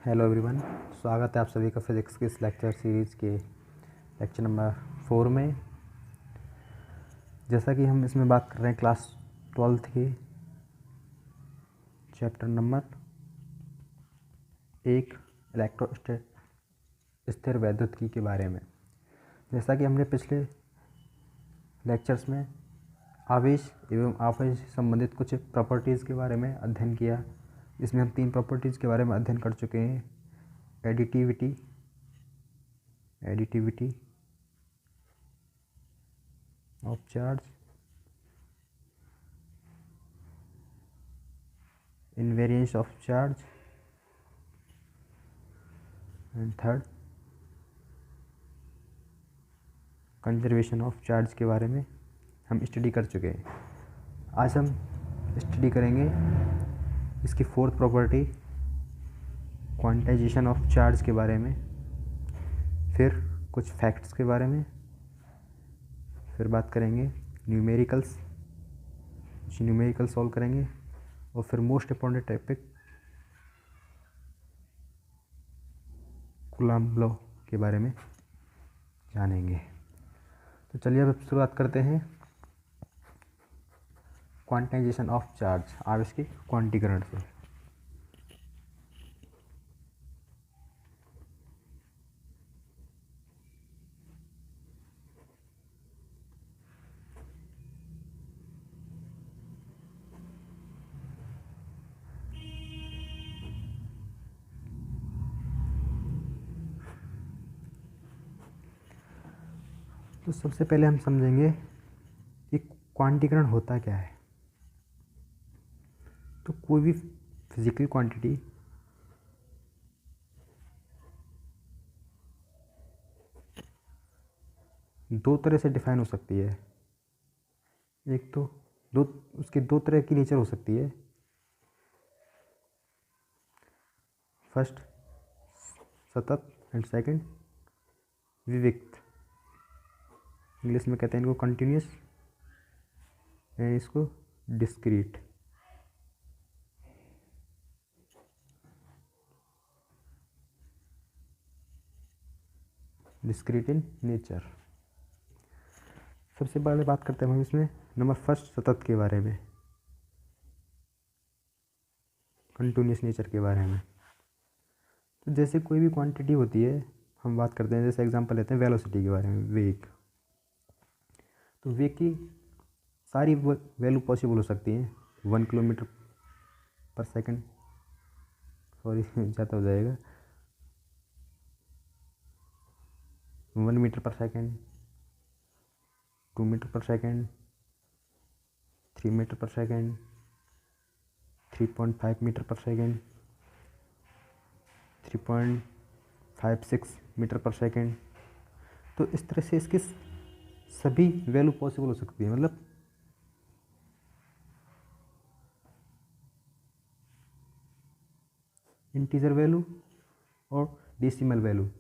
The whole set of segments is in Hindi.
हेलो एवरीवन, स्वागत है आप सभी का फिज़िक्स की इस लेक्चर सीरीज़ के लेक्चर नंबर 4 में। जैसा कि हम इसमें बात कर रहे हैं क्लास 12th के चैप्टर नंबर 1 स्थिर वैद्युतिकी के बारे में। जैसा कि हमने पिछले लेक्चर्स में आवेश एवं आवेश से संबंधित कुछ प्रॉपर्टीज़ के बारे में अध्ययन किया, इसमें हम 3 प्रॉपर्टीज़ के बारे में अध्ययन कर चुके हैं। Additivity of charge, invariance of charge and third conservation of charge के बारे में हम स्टडी कर चुके हैं। आज हम स्टडी करेंगे इसकी 4th property quantization of charge के बारे में, फिर कुछ फैक्ट्स के बारे में, फिर बात करेंगे न्यूमेरिकल सॉल्व करेंगे और फिर most important topic coulomb law के बारे में जानेंगे। तो चलिए अब शुरुआत करते हैं क्वांटाइजेशन ऑफ चार्ज, आवेश के क्वांटीकरण से। तो सबसे पहले हम समझेंगे कि क्वांटीकरण होता क्या है। तो कोई भी फिजिकल क्वांटिटी दो तरह से डिफाइन हो सकती है। एक तो उसकी दो तरह की नेचर हो सकती है। फर्स्ट सतत एंड सेकंड विविक्त। इंग्लिश में कहते हैं इनको कंटिन्यूस एंड इसको डिस्क्रीट। Discrete in nature. सबसे पहले बात करते हैं हम इसमें नंबर फर्स्ट सतत के बारे में, कंटिन्यूस नेचर के बारे में। तो जैसे कोई भी क्वांटिटी होती है, हम बात करते हैं, जैसे एग्जांपल लेते हैं वेलोसिटी के बारे में, वेग। तो वेग की सारी वैल्यू पॉसिबल हो सकती हैं। 1 किलोमीटर पर सेकंड, सॉरी ज़्यादा हो जाएगा, 1 मीटर पर सेकंड, 2 मीटर पर सेकंड, 3 मीटर पर सेकंड, 3.5 मीटर पर सेकंड, 3.56 मीटर पर सेकंड। तो इस तरह से इसके सभी वैल्यू पॉसिबल हो सकती है। मतलब इंटीजर वैल्यू और डेसिमल वैल्यू,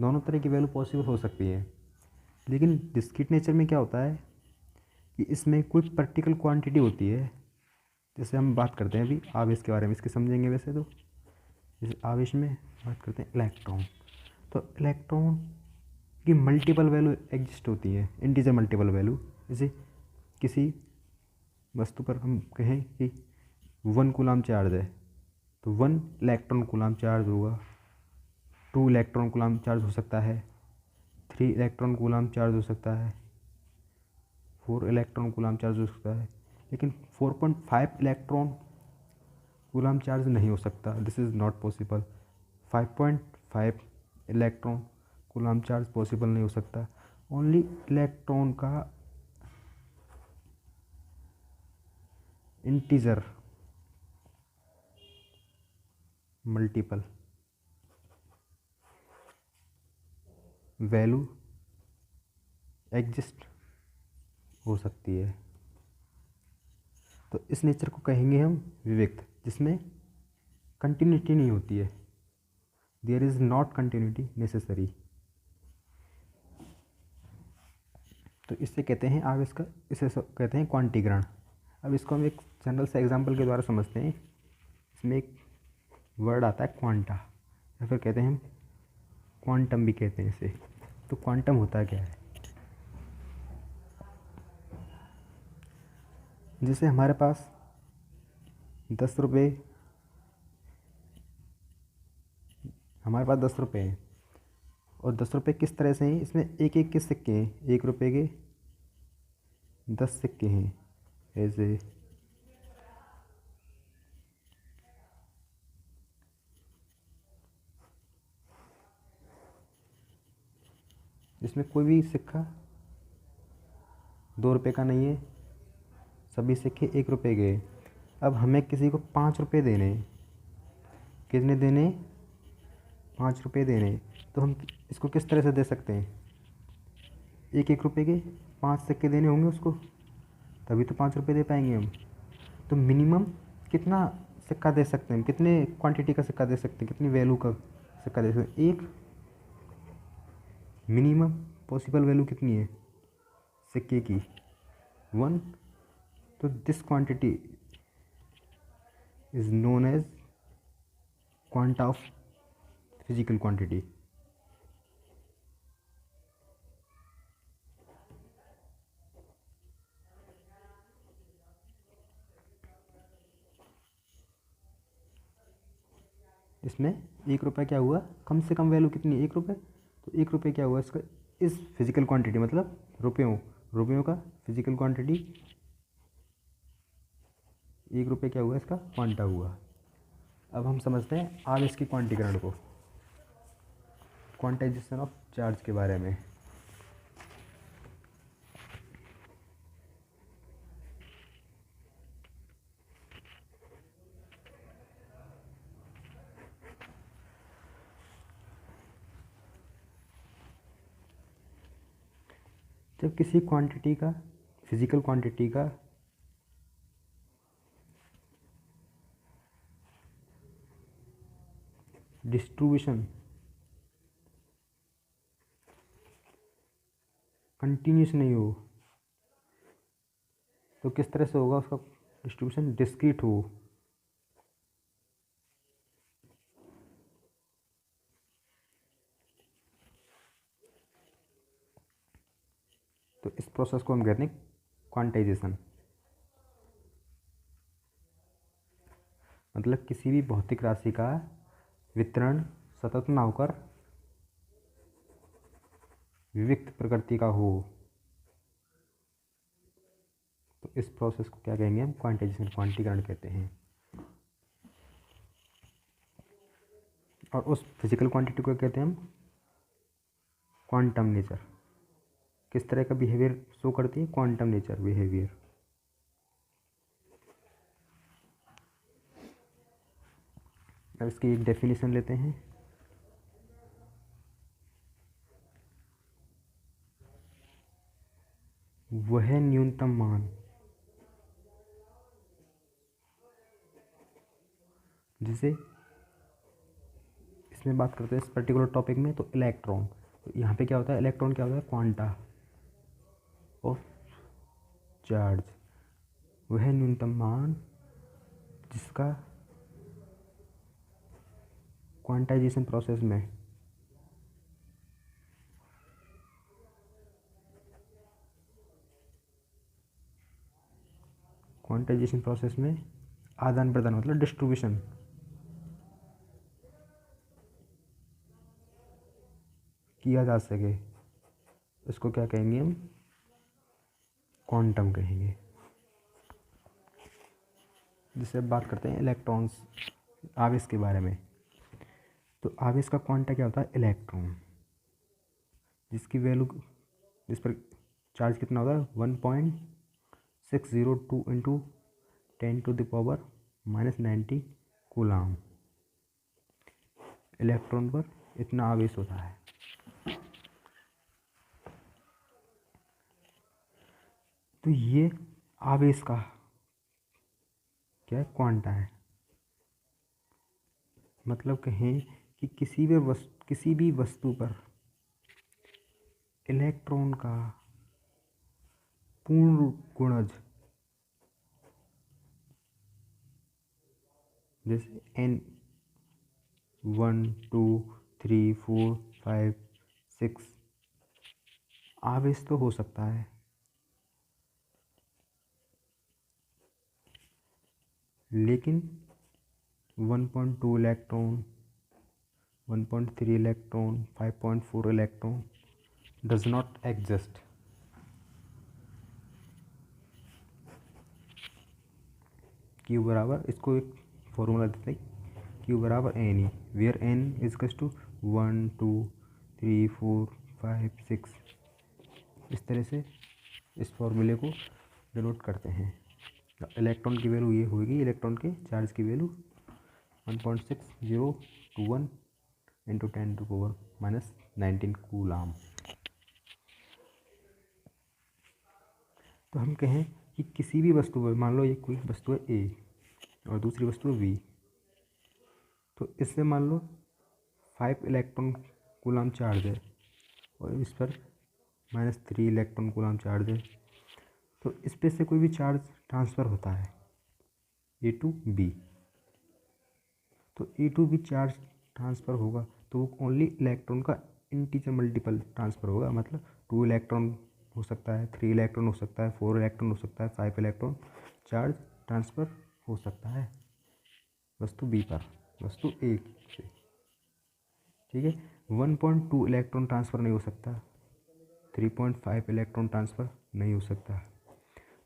दोनों तरह की वैल्यू पॉसिबल हो सकती है। लेकिन डिस्क्रीट नेचर में क्या होता है कि इसमें कोई पर्टिकुलर क्वांटिटी होती है। जैसे हम बात करते हैं अभी आवेश के बारे में, इसके समझेंगे। वैसे तो जैसे आवेश में बात करते हैं इलेक्ट्रॉन, तो इलेक्ट्रॉन की मल्टीपल वैल्यू एग्जिस्ट होती है, इंटीजर मल्टीपल वैल्यू। जैसे किसी वस्तु पर हम कहें कि 1 कूलम्ब चार्ज है, तो 1 इलेक्ट्रॉन कूलम्ब चार्ज होगा, 2 इलेक्ट्रॉन कूलम्ब चार्ज हो सकता है, 3 इलेक्ट्रॉन कूलम्ब चार्ज हो सकता है, 4 इलेक्ट्रॉन कूलम्ब चार्ज हो सकता है। लेकिन 4.5 इलेक्ट्रॉन कूलम्ब चार्ज नहीं हो सकता। This is not possible. 5.5 electron coulomb charge possible नहीं हो सकता। ओनली इलेक्ट्रॉन का इंटीजर मल्टीपल वैल्यू एग्जिस्ट हो सकती है। तो इस नेचर को कहेंगे हम विविक्त, जिसमें कंटिन्यूटी नहीं होती है। There is not continuity necessary. तो इससे कहते हैं आवेश का, इसे कहते हैं क्वांटीकरण। अब इसको हम एक जनरल से एग्जांपल के द्वारा समझते हैं। इसमें एक वर्ड आता है क्वांटा, या फिर कहते हैं हम क्वांटम भी कहते हैं इसे। तो क्वांटम होता क्या है? जैसे हमारे पास 10 रुपये, हमारे पास 10 रुपये हैं, और 10 रुपये किस तरह से हैं, इसमें एक एक के सिक्के हैं, 1 रुपये के 10 सिक्के हैं ऐसे। इसमें कोई भी सिक्का 2 रुपये का नहीं है, सभी सिक्के 1 रुपये के। अब हमें किसी को 5 रुपये देने हैं, कितने देने? 5 रुपये देने। तो हम इसको किस तरह से दे सकते हैं? 1 1 रुपये के 5 सिक्के देने होंगे उसको, तभी तो 5 रुपये दे पाएंगे हम। तो मिनिमम कितना सिक्का दे सकते हैं, कितने क्वांटिटी का सिक्का दे सकते हैं, कितनी वैल्यू का सिक्का दे सकते हैं? एक। मिनिमम पॉसिबल वैल्यू कितनी है सिक्के की? 1। तो this quantity is known as quanta of physical quantity. इसमें 1 रुपये क्या हुआ, कम से कम वैल्यू कितनी है? 1 रुपये। तो 1 रुपये क्या हुआ इसका, इस फिजिकल क्वांटिटी मतलब रुपयों का फिजिकल क्वांटिटी। 1 रुपये क्या हुआ, इसका क्वांटा हुआ। अब हम समझते हैं आवेश के क्वांटीकरण को, क्वांटाइजेशन ऑफ चार्ज के बारे में। जब किसी क्वांटिटी का, फिजिकल क्वांटिटी का डिस्ट्रीब्यूशन कंटिन्यूस नहीं हो, तो किस तरह से होगा उसका डिस्ट्रीब्यूशन? डिस्क्रीट हो। तो इस प्रोसेस को हम कहते हैं क्वांटाइजेशन। मतलब किसी भी भौतिक राशि का वितरण सतत ना होकर विविक्त प्रकृति का हो, तो इस प्रोसेस को क्या कहेंगे हम? क्वांटाइजेशन, क्वांटीकरण कहते हैं। और उस फिजिकल क्वांटिटी को कहते हैं हम क्वांटम नेचर। किस तरह का बिहेवियर शो करती है? Quantum nature behaviour. अब इसकी एक डेफिनेशन लेते हैं। वह न्यूनतम मान जिसे, इसमें बात करते हैं इस पर्टिकुलर टॉपिक में, तो इलेक्ट्रॉन। तो यहाँ पे क्या होता है? इलेक्ट्रॉन क्या होता है? Quanta of charge. वह न्यूनतम मान जिसका क्वांटाइजेशन प्रोसेस में आदान प्रदान मतलब डिस्ट्रीब्यूशन किया जा सके, इसको क्या कहेंगे हम? क्वांटम कहेंगे। जिससे अब बात करते हैं इलेक्ट्रॉन्स, आवेश के बारे में। तो आवेश का क्वांटा क्या होता है? इलेक्ट्रॉन, जिसकी वैल्यू, जिस पर चार्ज कितना होता है? 1.602 इंटू 10⁻⁻90 कूलाम। इलेक्ट्रॉन पर इतना आवेश होता है। तो ये आवेश का क्या है? क्वांटा है। मतलब कहें कि किसी भी वस्तु पर इलेक्ट्रॉन का पूर्ण गुणज, जैसे n 1 2 3 4 5 6 आवेश तो हो सकता है, लेकिन 1.2 electron, 1.3 electron, 5.4 electron does not exist. Q बराबर, इसको एक फॉर्मूला देते हैं, क्यू बराबर एन ई, वेयर एन इजकस टू 1 2 3 4 5 6। इस तरह से इस फॉर्मूले को डिनोट करते हैं। इलेक्ट्रॉन की वैल्यू ये होगी, इलेक्ट्रॉन के चार्ज की वैल्यू 1.6021 इंटू 10⁻⁻19 कूलाम। तो हम कहें कि किसी भी वस्तु पर, मान लो ये कोई वस्तु है ए और दूसरी वस्तु है बी, तो इससे मान लो 5 इलेक्ट्रॉन कूलाम चार्ज है और इस पर -3 इलेक्ट्रॉन कूलाम चार्ज है। तो इस पे से कोई भी चार्ज ट्रांसफ़र होता है ए टू बी, तो ए टू बी चार्ज ट्रांसफ़र होगा तो वो ओनली इलेक्ट्रॉन का इंटीजर मल्टीपल ट्रांसफ़र होगा। मतलब 2 इलेक्ट्रॉन हो सकता है, 3 इलेक्ट्रॉन हो सकता है, 4 इलेक्ट्रॉन हो सकता है, 5 इलेक्ट्रॉन चार्ज ट्रांसफ़र हो सकता है वस्तु बी पर, वस्तु ए से। ठीक है, 1.2 इलेक्ट्रॉन ट्रांसफ़र नहीं हो सकता, 3.5 इलेक्ट्रॉन ट्रांसफ़र नहीं हो सकता।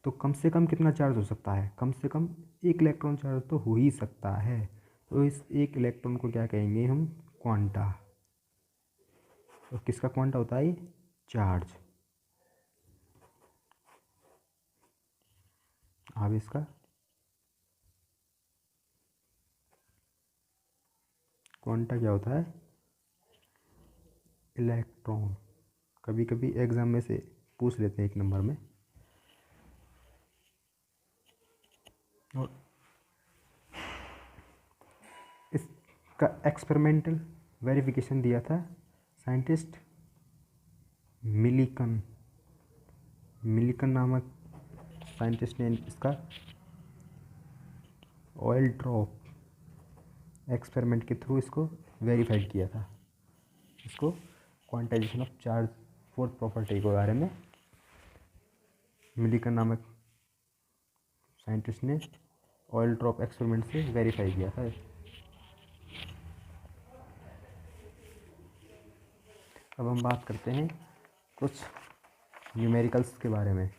तो कम से कम कितना चार्ज हो सकता है? कम से कम 1 इलेक्ट्रॉन चार्ज तो हो ही सकता है। तो इस 1 इलेक्ट्रॉन को क्या कहेंगे हम? क्वांटा। और किसका क्वांटा होता है ये? चार्ज, आवेश का क्वांटा क्या होता है? इलेक्ट्रॉन। कभी कभी एग्जाम में से पूछ लेते हैं 1 नंबर में। और इसका एक्सपेरिमेंटल वेरिफिकेशन दिया था साइंटिस्ट मिलिकन नामक साइंटिस्ट ने इसका ऑयल ड्रॉप एक्सपेरिमेंट के थ्रू इसको वेरीफाइड किया था। इसको quantization of charge fourth property के बारे में मिलिकन नामक साइंटिस्ट ने ऑयल ड्रॉप एक्सपेरिमेंट से वेरीफाई किया था। अब हम बात करते हैं कुछ न्यूमेरिकल्स के बारे में।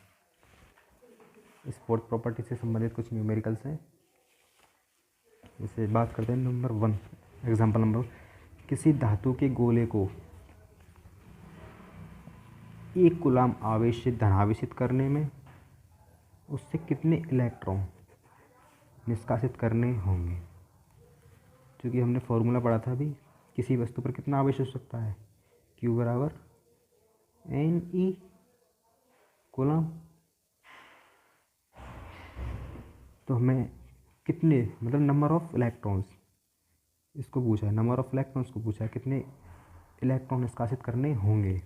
इस फोर्थ प्रॉपर्टी से संबंधित कुछ न्यूमेरिकल्स हैं, जैसे बात करते हैं नंबर 1, एग्जाम्पल नंबर 1। किसी धातु के गोले को 1 कूलाम आवेश से धनावेशित करने में उससे कितने इलेक्ट्रॉन निष्कासित करने होंगे? क्योंकि हमने फॉर्मूला पढ़ा था अभी, किसी वस्तु पर कितना आवेश हो सकता है? Q बराबर NE कूलाम। तो हमें कितने, मतलब नंबर ऑफ इलेक्ट्रॉन्स इसको पूछा है, नंबर ऑफ इलेक्ट्रॉन्स को पूछा है, कितने इलेक्ट्रॉन निष्कासित करने होंगे।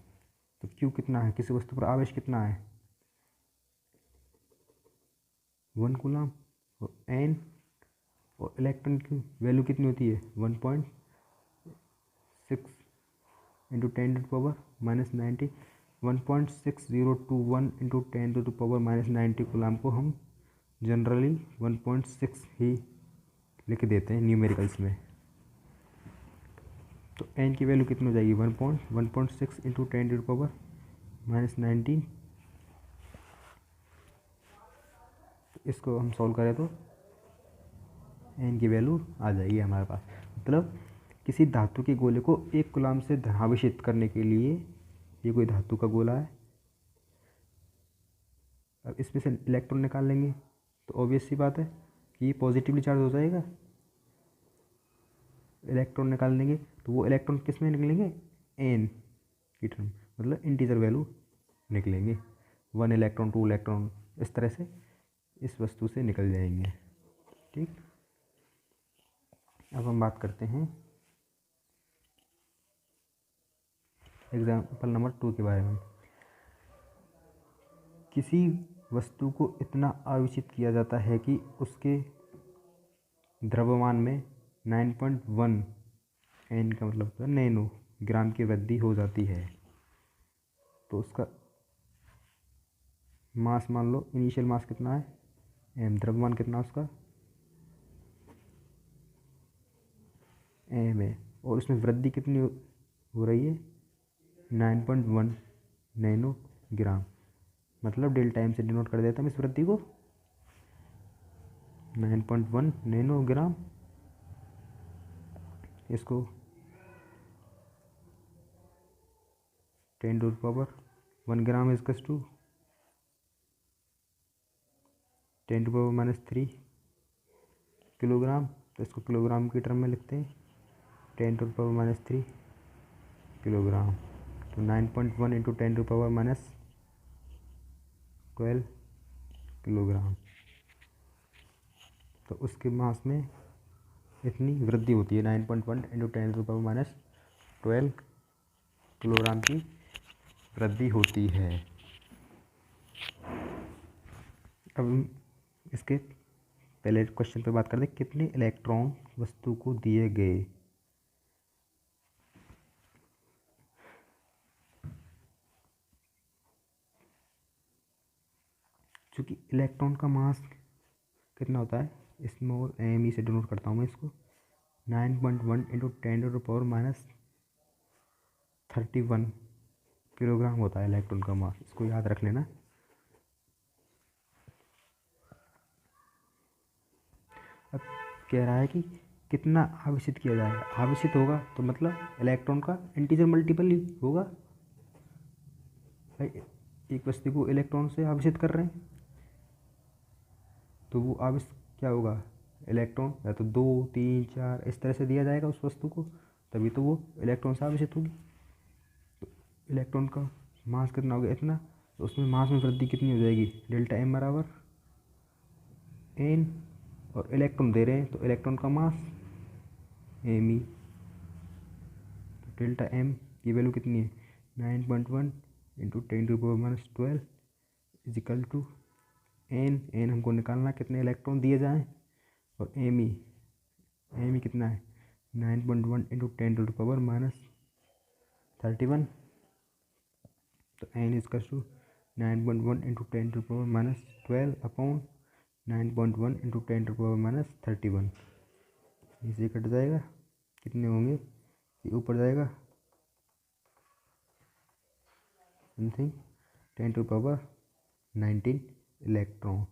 तो Q कितना है? किसी वस्तु पर आवेश कितना है? 1 कूलाम। और N और इलेक्ट्रॉन की वैल्यू कितनी होती है? 1.6 इंटू 10⁻⁻90 1.6021 इंटू 10⁻⁻90 कूलाम को हम जनरली 1.6 ही लिख देते हैं न्यूमेरिकल्स में। तो एन की वैल्यू कितनी हो जाएगी? 1.6 इंटू 10⁻⁻19। इसको हम सॉल्व करें तो एन की वैल्यू आ जाएगी हमारे पास। मतलब किसी धातु के गोले को 1 कूलाम से धनावेशित करने के लिए, ये कोई धातु का गोला है, अब इसमें से इलेक्ट्रॉन निकाल लेंगे तो ऑब्वियस सी बात है कि ये पॉजिटिवली चार्ज हो जाएगा। इलेक्ट्रॉन निकाल लेंगे तो वो इलेक्ट्रॉन किस में निकलेंगे? एन की टर्म, मतलब इंटीजर वैल्यू निकलेंगे। 1 इलेक्ट्रॉन, 2 इलेक्ट्रॉन, इस तरह से इस वस्तु से निकल जाएंगे। ठीक, अब हम बात करते हैं एग्जाम्पल नंबर 2 के बारे में। किसी वस्तु को इतना आवेशित किया जाता है कि उसके द्रव्यमान में 9.1 एन का मतलब होता है नैनो ग्राम की वृद्धि हो जाती है। तो उसका मास मान लो, इनिशियल मास कितना है एम, द्रव्यमान कितना उसका एम है, और उसमें वृद्धि कितनी हो रही है 9.1 नैनो ग्राम। मतलब डेल्टा एम से डिनोट कर देता हूँ इस वृद्धि को, 9.1 नैनो ग्राम। इसको 10⁻1 ग्राम इजकस टू 10⁻³ किलोग्राम। तो इसको किलोग्राम की टर्म में लिखते हैं, 10⁻³ किलोग्राम। तो 9.1 इंटू 10⁻12 किलोग्राम। तो उसके मास में इतनी वृद्धि होती है, 9.1 इंटू 10⁻12 किलोग्राम की वृद्धि होती है। अब इसके पहले क्वेश्चन पे बात करते हैं, कितने इलेक्ट्रॉन वस्तु को दिए गए। चूँकि इलेक्ट्रॉन का मास कितना होता है, स्मॉल एम ई से डिनोट करता हूँ मैं इसको, 9.1 इंटू 10⁻31 किलोग्राम होता है इलेक्ट्रॉन का मास। इसको याद रख लेना। अब कह रहा है कि कितना आवेशित किया जाएगा। आवेशित होगा तो मतलब इलेक्ट्रॉन का इंटीजर मल्टीपल ही होगा भाई। एक वस्तु को इलेक्ट्रॉन से आवेशित कर रहे हैं तो वो आवेश क्या होगा, इलेक्ट्रॉन या तो 2 3 4 इस तरह से दिया जाएगा उस वस्तु को, तभी तो वो इलेक्ट्रॉन से आवेशित होगी। तो इलेक्ट्रॉन का मास कितना हो गया इतना, तो उसमें मास में वृद्धि कितनी हो जाएगी, डेल्टा एम बराबर एन, और इलेक्ट्रॉन दे रहे हैं तो इलेक्ट्रॉन का मास एम ई। तो डेल्टा एम की वैल्यू कितनी है 9.1 into 10⁻12 is equal to N. N हमको निकालना कितने इलेक्ट्रॉन दिए जाएं, और एम ई कितना है 9.1 इंटू 10⁻31। तो N is equal to 9.1 into 10⁻12 upon 9.1 into 10⁻31। इसे कट जाएगा, कितने होंगे, ये ऊपर जाएगा समथिंग 10⁻19 इलेक्ट्रॉन।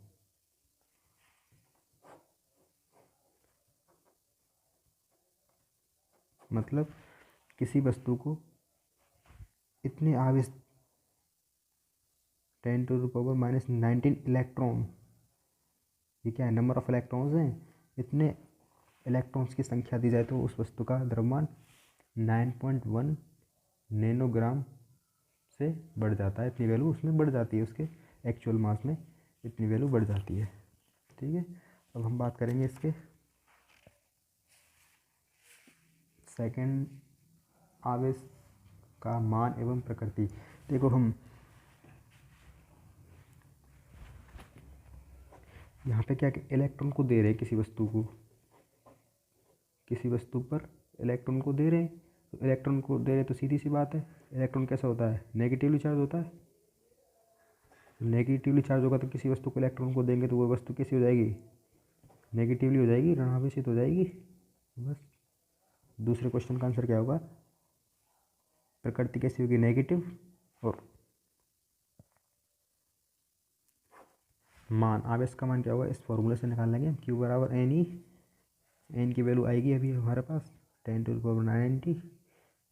मतलब किसी वस्तु को इतने आवेश 10⁻19 इलेक्ट्रॉन, ये क्या है, नंबर ऑफ इलेक्ट्रॉन्स हैं, इतने इलेक्ट्रॉन्स की संख्या दी जाए तो उस वस्तु का द्रव्यमान 9.1 नैनोग्राम से बढ़ जाता है। इतनी वैल्यू उसमें बढ़ जाती है, उसके एक्चुअल मास में इतनी वैल्यू बढ़ जाती है। ठीक है, अब हम बात करेंगे इसके सेकंड, आवेश का मान एवं प्रकृति। देखो हम यहाँ पे क्या इलेक्ट्रॉन को दे रहे हैं, किसी वस्तु को, किसी वस्तु पर इलेक्ट्रॉन को दे रहे हैं, तो इलेक्ट्रॉन को दे रहे हैं तो सीधी सी बात है इलेक्ट्रॉन कैसा होता है, नेगेटिवली चार्ज होता है। नेगेटिवली चार्ज होगा तो किसी वस्तु को इलेक्ट्रॉन को देंगे तो वो वस्तु कैसी हो जाएगी, नेगेटिवली हो जाएगी, ऋणावेशित हो जाएगी। बस दूसरे क्वेश्चन का आंसर क्या होगा, प्रकृति कैसी होगी, नेगेटिव। और मान, आवेश का मान क्या होगा, इस फॉर्मूले से निकाल लेंगे, क्यू बराबर एन ई। एन की वैल्यू आएगी अभी हमारे पास 10⁻90,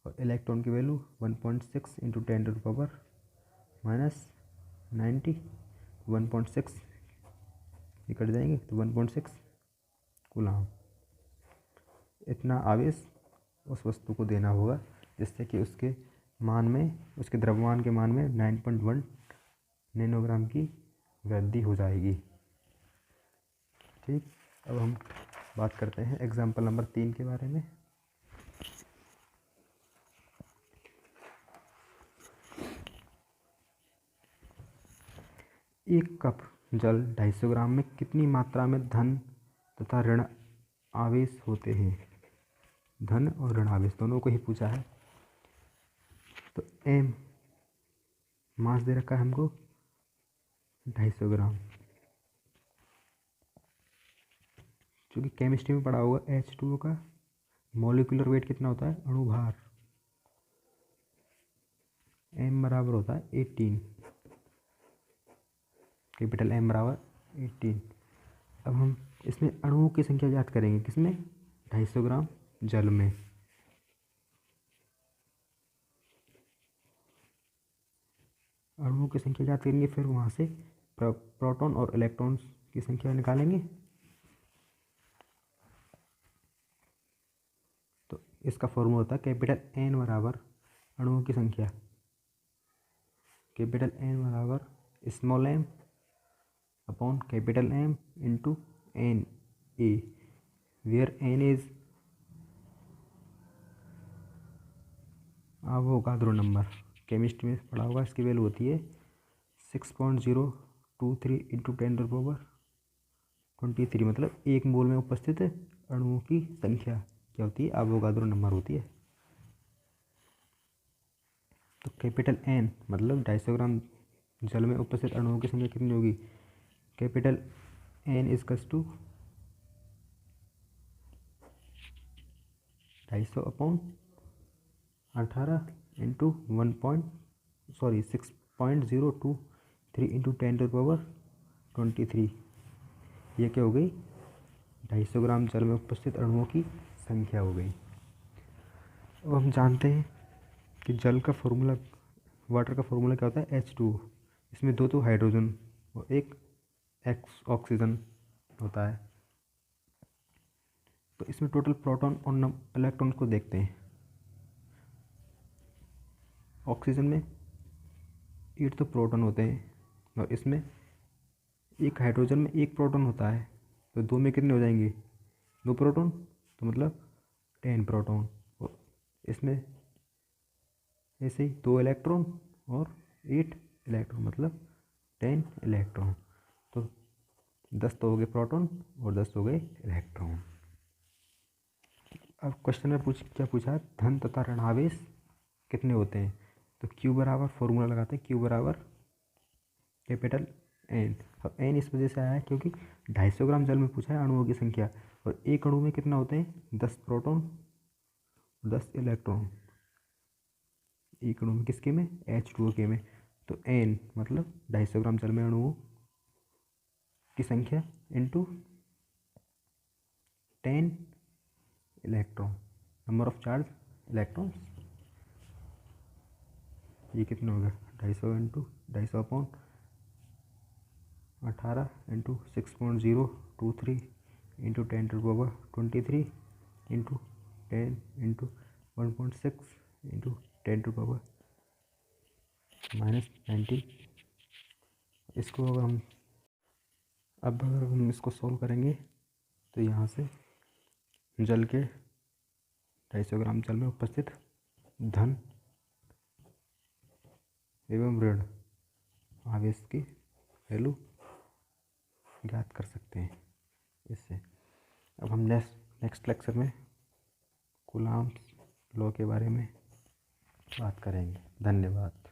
और इलेक्ट्रॉन की वैल्यू 1.6 इंटू 10⁻90, 1.6 ये कट जाएंगे तो 1.6 कूलाम। इतना आवेश उस वस्तु को देना होगा जिससे कि उसके मान में, उसके द्रव्यमान के मान में 9.1 नैनोग्राम की वृद्धि हो जाएगी। ठीक, अब हम बात करते हैं एग्जाम्पल नंबर 3 के बारे में। एक कप जल 250 ग्राम में कितनी मात्रा में धन तथा ऋण आवेश होते हैं। धन और ऋण आवेश दोनों को ही पूछा है। तो एम मास दे रखा है हमको 250 ग्राम। क्योंकि केमिस्ट्री में पढ़ा होगा H2O का मॉलिक्यूलर वेट कितना होता है, अणुभार, एम बराबर होता है 18, कैपिटल एम बराबर 18। अब हम इसमें अणुओं की संख्या ज्ञात करेंगे, किसमें, 250 ग्राम जल में। अणुओं की संख्या ज्ञात करेंगे, फिर वहाँ से प्रोटॉन और इलेक्ट्रॉन्स की संख्या निकालेंगे। तो इसका फॉर्मूला होता है कैपिटल एन बराबर अणुओं की संख्या, कैपिटल एन बराबर small M upon capital M into N A, where N is Avogadro number. Chemistry में पढ़ा होगा, इसकी वैल्यू होती है 6.023 इंटू 10⁻23, मतलब एक मोल में उपस्थित अणुओं की संख्या क्या होती है, अवोगाद्रो नंबर होती है। तो कैपिटल एन मतलब 250 ग्राम जल में उपस्थित अणुओं की संख्या कितनी होगी, कैपिटल एन इजकल्स टू 250 अपॉन 18 इंटू 6.023 इंटू 10⁻23। ये क्या हो गई, 250 ग्राम जल में उपस्थित अणुओं की संख्या हो गई। अब हम जानते हैं कि जल का फॉर्मूला, वाटर का फॉर्मूला क्या होता है, H2O। इसमें दो हाइड्रोजन और एक ऑक्सीजन होता है। तो इसमें टोटल प्रोटॉन और इलेक्ट्रॉन को देखते हैं। ऑक्सीजन में 8 तो प्रोटॉन होते हैं और इसमें एक हाइड्रोजन में एक प्रोटॉन होता है, तो दो में कितने हो जाएंगे, 2 प्रोटॉन, तो मतलब 10 प्रोटॉन। और इसमें ऐसे ही 2 इलेक्ट्रॉन और 8 इलेक्ट्रॉन, मतलब 10 इलेक्ट्रॉन। तो 10 तो हो गए प्रोटॉन और 10 हो गए इलेक्ट्रॉन। अब क्वेश्चन में क्या पूछा है, धन तथा ऋणावेश कितने होते हैं। तो Q बराबर फॉर्मूला लगाते हैं, Q बराबर कैपिटल एन। अब एन इस वजह से आया है क्योंकि 250 ग्राम जल में पूछा है अणुओं की संख्या, और एक अणु में कितना होते हैं, 10 प्रोटॉन 10 इलेक्ट्रॉन। एक अणु में किसके में, H2O के में। तो एन मतलब 250 ग्राम जल में अणुओं की संख्या into 10 electron, number of charge electrons. ये कितना होगा, 250 इंटू 250 अपॉन 18 into 6.023 into 10⁻23 into 10 into 1.6 into 10⁻⁻19। इसको अगर हम इसको सॉल्व करेंगे तो यहाँ से जल के 250 ग्राम जल में उपस्थित धन एवं ऋण आवेश की वैल्यू ज्ञात कर सकते हैं इससे। अब हम नेक्स्ट लेक्चर में कूलॉम्स लॉ के बारे में बात करेंगे। धन्यवाद।